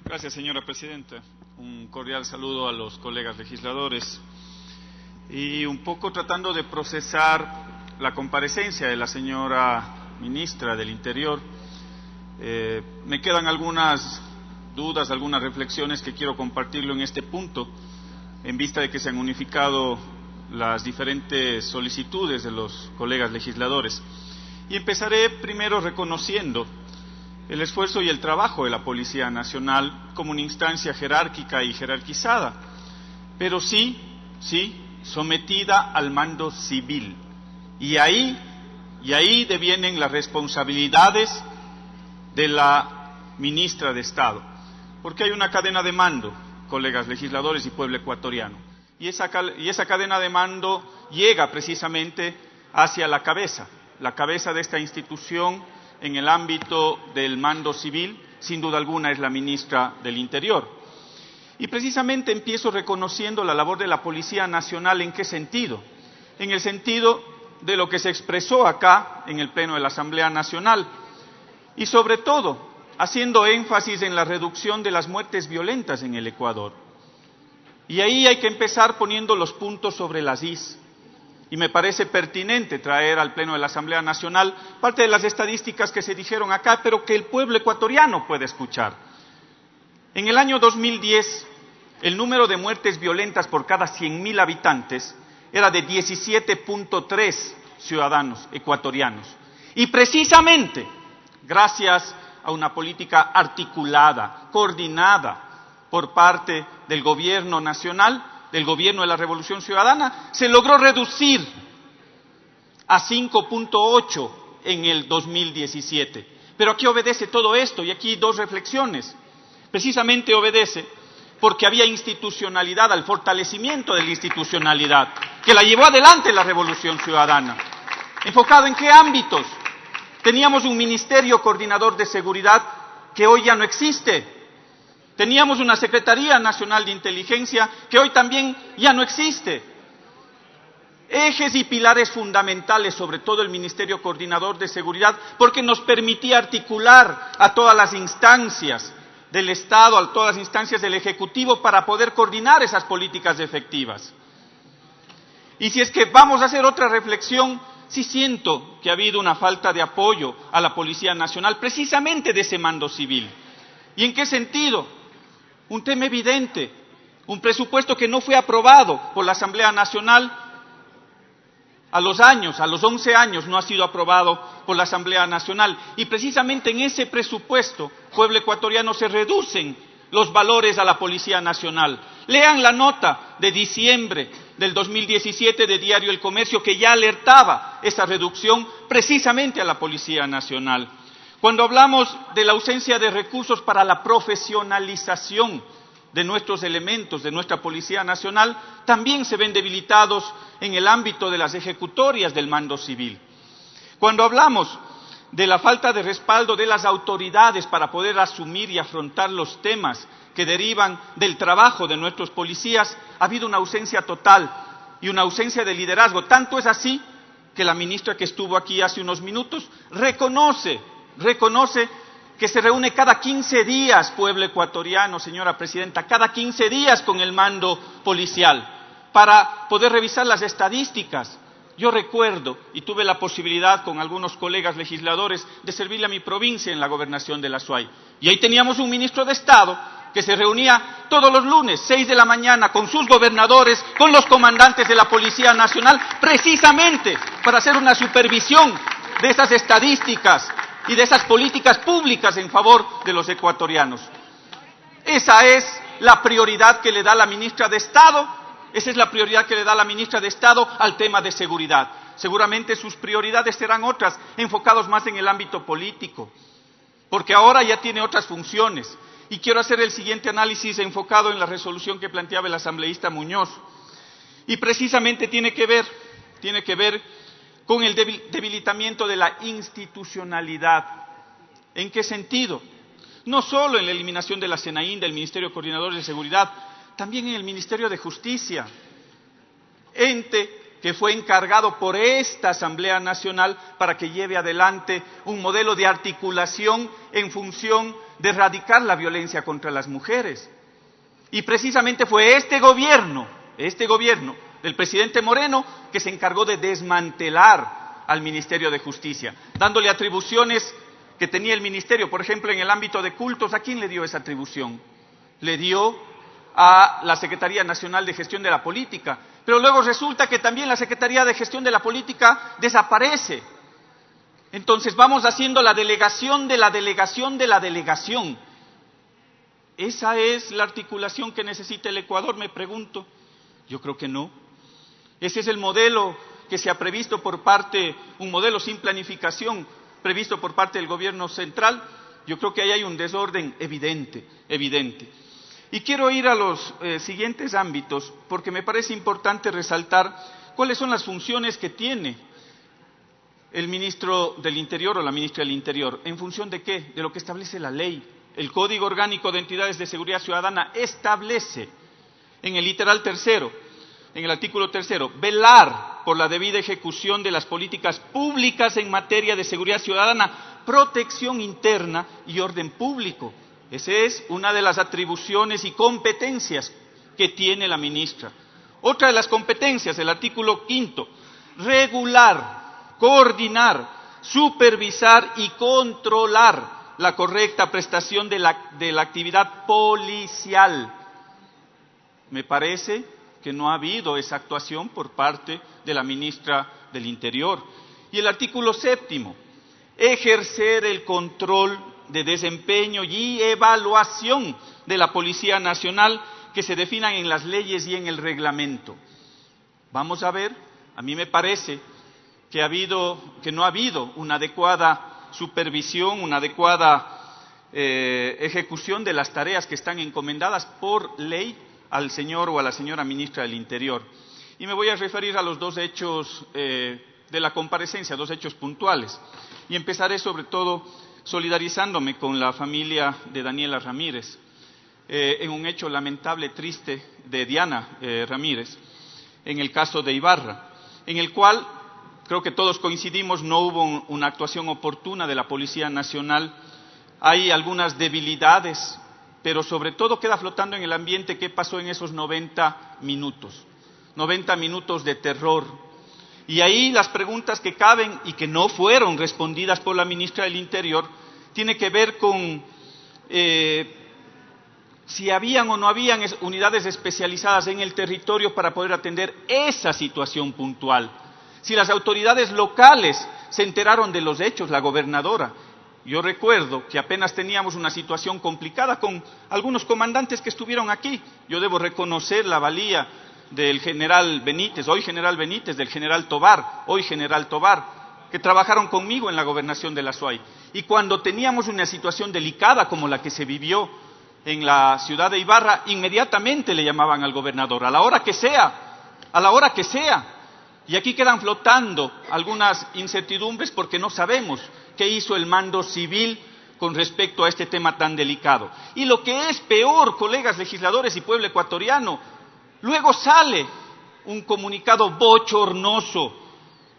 Gracias, señora presidenta. Un cordial saludo a los colegas legisladores. Y un poco tratando de procesar la comparecencia de la señora ministra del Interior, me quedan algunas dudas, algunas reflexiones que quiero compartirlo en este punto, en vista de que se han unificado las diferentes solicitudes de los colegas legisladores. Y empezaré primero reconociendo el esfuerzo y el trabajo de la Policía Nacional como una instancia jerárquica y jerarquizada, pero sí, sometida al mando civil. Y ahí devienen las responsabilidades de la ministra de Estado, porque hay una cadena de mando, colegas legisladores y pueblo ecuatoriano, y esa cadena de mando llega precisamente hacia la cabeza de esta institución en el ámbito del mando civil, sin duda alguna es la ministra del Interior. Y precisamente empiezo reconociendo la labor de la Policía Nacional. ¿En qué sentido? En el sentido de lo que se expresó acá en el Pleno de la Asamblea Nacional y sobre todo haciendo énfasis en la reducción de las muertes violentas en el Ecuador. Y ahí hay que empezar poniendo los puntos sobre las is. Y me parece pertinente traer al Pleno de la Asamblea Nacional parte de las estadísticas que se dijeron acá, pero que el pueblo ecuatoriano puede escuchar. En el año 2010, el número de muertes violentas por cada 100.000 habitantes era de 17.3 ciudadanos ecuatorianos. Y precisamente, gracias a una política articulada, coordinada por parte del Gobierno Nacional, del Gobierno de la Revolución Ciudadana, se logró reducir a 5.8 en el 2017. Pero ¿a qué obedece todo esto? Y aquí dos reflexiones. Precisamente obedece porque había institucionalidad, al fortalecimiento de la institucionalidad, que la llevó adelante la Revolución Ciudadana. ¿Enfocado en qué ámbitos? Teníamos un Ministerio Coordinador de Seguridad que hoy ya no existe. Teníamos una Secretaría Nacional de Inteligencia que hoy también ya no existe. Ejes y pilares fundamentales, sobre todo el Ministerio Coordinador de Seguridad, porque nos permitía articular a todas las instancias del Estado, a todas las instancias del Ejecutivo para poder coordinar esas políticas efectivas. Y si es que vamos a hacer otra reflexión, sí siento que ha habido una falta de apoyo a la Policía Nacional, precisamente de ese mando civil. ¿Y en qué sentido? Un tema evidente, un presupuesto que no fue aprobado por la Asamblea Nacional a los 11 años no ha sido aprobado por la Asamblea Nacional. Y precisamente en ese presupuesto, pueblo ecuatoriano, se reducen los valores a la Policía Nacional. Lean la nota de diciembre del 2017 de Diario El Comercio, que ya alertaba esa reducción precisamente a la Policía Nacional. Cuando hablamos de la ausencia de recursos para la profesionalización de nuestros elementos, de nuestra Policía Nacional, también se ven debilitados en el ámbito de las ejecutorias del mando civil. Cuando hablamos de la falta de respaldo de las autoridades para poder asumir y afrontar los temas que derivan del trabajo de nuestros policías, ha habido una ausencia total y una ausencia de liderazgo. Tanto es así que la ministra que estuvo aquí hace unos minutos reconoce que se reúne cada 15 días, pueblo ecuatoriano, señora presidenta, cada 15 días con el mando policial, para poder revisar las estadísticas. Yo recuerdo, y tuve la posibilidad con algunos colegas legisladores, de servirle a mi provincia en la gobernación de la Suay. Y ahí teníamos un ministro de Estado que se reunía todos los lunes, 6 de la mañana, con sus gobernadores, con los comandantes de la Policía Nacional, precisamente para hacer una supervisión de esas estadísticas y de esas políticas públicas en favor de los ecuatorianos. Esa es la prioridad que le da la ministra de Estado, al tema de seguridad. Seguramente sus prioridades serán otras, enfocados más en el ámbito político, porque ahora ya tiene otras funciones. Y quiero hacer el siguiente análisis enfocado en la resolución que planteaba el asambleísta Muñoz. Y precisamente tiene que ver con el debilitamiento de la institucionalidad. ¿En qué sentido? No solo en la eliminación de la SENAIN, del Ministerio Coordinador de Seguridad, también en el Ministerio de Justicia, ente que fue encargado por esta Asamblea Nacional para que lleve adelante un modelo de articulación en función de erradicar la violencia contra las mujeres. Y precisamente fue este gobierno del presidente Moreno que se encargó de desmantelar al Ministerio de Justicia, dándole atribuciones que tenía el ministerio, por ejemplo, en el ámbito de cultos. ¿A quién le dio esa atribución? Le dio a la Secretaría Nacional de Gestión de la Política, pero luego resulta que también la Secretaría de Gestión de la Política desaparece. Entonces vamos haciendo la delegación de la delegación de la delegación. ¿Esa es la articulación que necesita el Ecuador? Me pregunto. Yo creo que no. Ese es el modelo que se ha previsto por parte, un modelo sin planificación, previsto por parte del gobierno central. Yo creo que ahí hay un desorden evidente. Y quiero ir a los siguientes ámbitos, porque me parece importante resaltar cuáles son las funciones que tiene el ministro del Interior o la ministra del Interior. ¿En función de qué? De lo que establece la ley. El Código Orgánico de Entidades de Seguridad Ciudadana establece en el literal tercero, en el artículo tercero, velar por la debida ejecución de las políticas públicas en materia de seguridad ciudadana, protección interna y orden público. Esa es una de las atribuciones y competencias que tiene la ministra. Otra de las competencias, el artículo quinto, regular, coordinar, supervisar y controlar la correcta prestación de la actividad policial. Me parece que no ha habido esa actuación por parte de la ministra del Interior. Y el artículo séptimo, ejercer el control de desempeño y evaluación de la Policía Nacional que se definan en las leyes y en el reglamento. Vamos a ver, a mí me parece que no ha habido una adecuada supervisión, una adecuada ejecución de las tareas que están encomendadas por ley al señor o a la señora ministra del Interior. Y me voy a referir a los dos hechos de la comparecencia, dos hechos puntuales. Y empezaré sobre todo solidarizándome con la familia de Daniela Ramírez, en un hecho lamentable, triste, de Diana Ramírez, en el caso de Ibarra, en el cual creo que todos coincidimos, no hubo una actuación oportuna de la Policía Nacional. Hay algunas debilidades, pero sobre todo queda flotando en el ambiente qué pasó en esos 90 minutos de terror. Y ahí las preguntas que caben y que no fueron respondidas por la ministra del Interior tiene que ver con si habían o no habían unidades especializadas en el territorio para poder atender esa situación puntual. Si las autoridades locales se enteraron de los hechos, la gobernadora. Yo recuerdo que apenas teníamos una situación complicada con algunos comandantes que estuvieron aquí. Yo debo reconocer la valía del general Benítez, hoy general Benítez, del general Tobar, hoy general Tobar, que trabajaron conmigo en la gobernación de la SUAY. Y cuando teníamos una situación delicada como la que se vivió en la ciudad de Ibarra, inmediatamente le llamaban al gobernador, a la hora que sea. Y aquí quedan flotando algunas incertidumbres porque no sabemos qué hizo el mando civil con respecto a este tema tan delicado. Y lo que es peor, colegas legisladores y pueblo ecuatoriano, luego sale un comunicado bochornoso,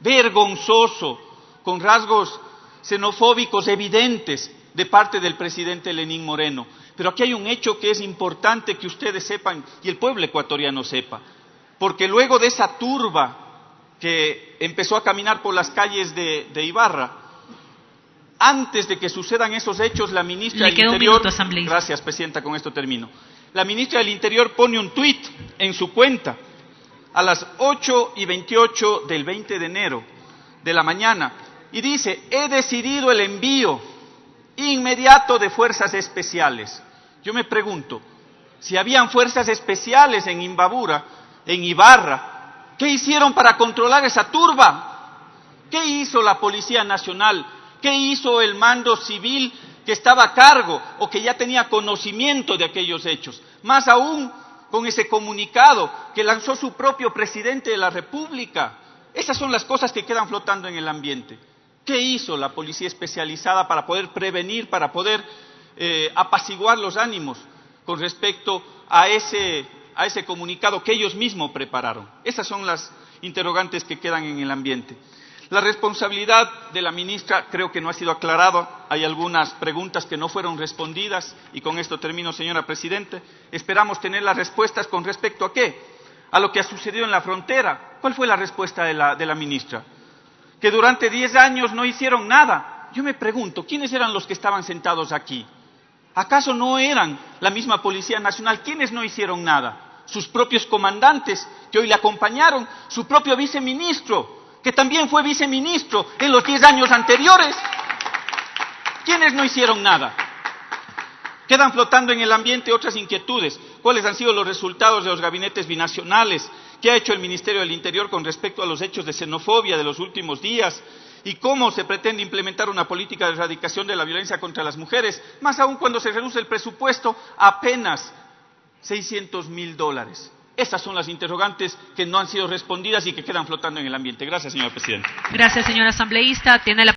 vergonzoso, con rasgos xenofóbicos evidentes de parte del presidente Lenín Moreno. Pero aquí hay un hecho que es importante que ustedes sepan y el pueblo ecuatoriano sepa, porque luego de esa turba que empezó a caminar por las calles de Ibarra, antes de que sucedan esos hechos, la ministra del Interior... Gracias, presidenta, con esto termino. La ministra del Interior pone un tuit en su cuenta a las 8:28 del 20 de enero de la mañana y dice: he decidido el envío inmediato de fuerzas especiales. Yo me pregunto, si habían fuerzas especiales en Ibarra, ¿qué hicieron para controlar esa turba? ¿Qué hizo la Policía Nacional? ¿Qué hizo el mando civil que estaba a cargo o que ya tenía conocimiento de aquellos hechos? Más aún con ese comunicado que lanzó su propio presidente de la República. Esas son las cosas que quedan flotando en el ambiente. ¿Qué hizo la policía especializada para poder prevenir, para poder apaciguar los ánimos con respecto a ese comunicado que ellos mismos prepararon? Esas son las interrogantes que quedan en el ambiente. La responsabilidad de la ministra creo que no ha sido aclarada. Hay algunas preguntas que no fueron respondidas y con esto termino, señora Presidenta. Esperamos tener las respuestas con respecto a qué, a lo que ha sucedido en la frontera. ¿Cuál fue la respuesta de la ministra? Que durante 10 años no hicieron nada. Yo me pregunto, ¿quiénes eran los que estaban sentados aquí? ¿Acaso no eran la misma Policía Nacional? ¿Quiénes no hicieron nada? Sus propios comandantes que hoy le acompañaron, su propio viceministro, que también fue viceministro en los 10 años anteriores. ¿Quiénes no hicieron nada? Quedan flotando en el ambiente otras inquietudes. ¿Cuáles han sido los resultados de los gabinetes binacionales? ¿Qué ha hecho el Ministerio del Interior con respecto a los hechos de xenofobia de los últimos días? ¿Y cómo se pretende implementar una política de erradicación de la violencia contra las mujeres? Más aún cuando se reduce el presupuesto a apenas $600.000. Esas son las interrogantes que no han sido respondidas y que quedan flotando en el ambiente. Gracias, señora Presidenta. Gracias, señor asambleísta. Tiene la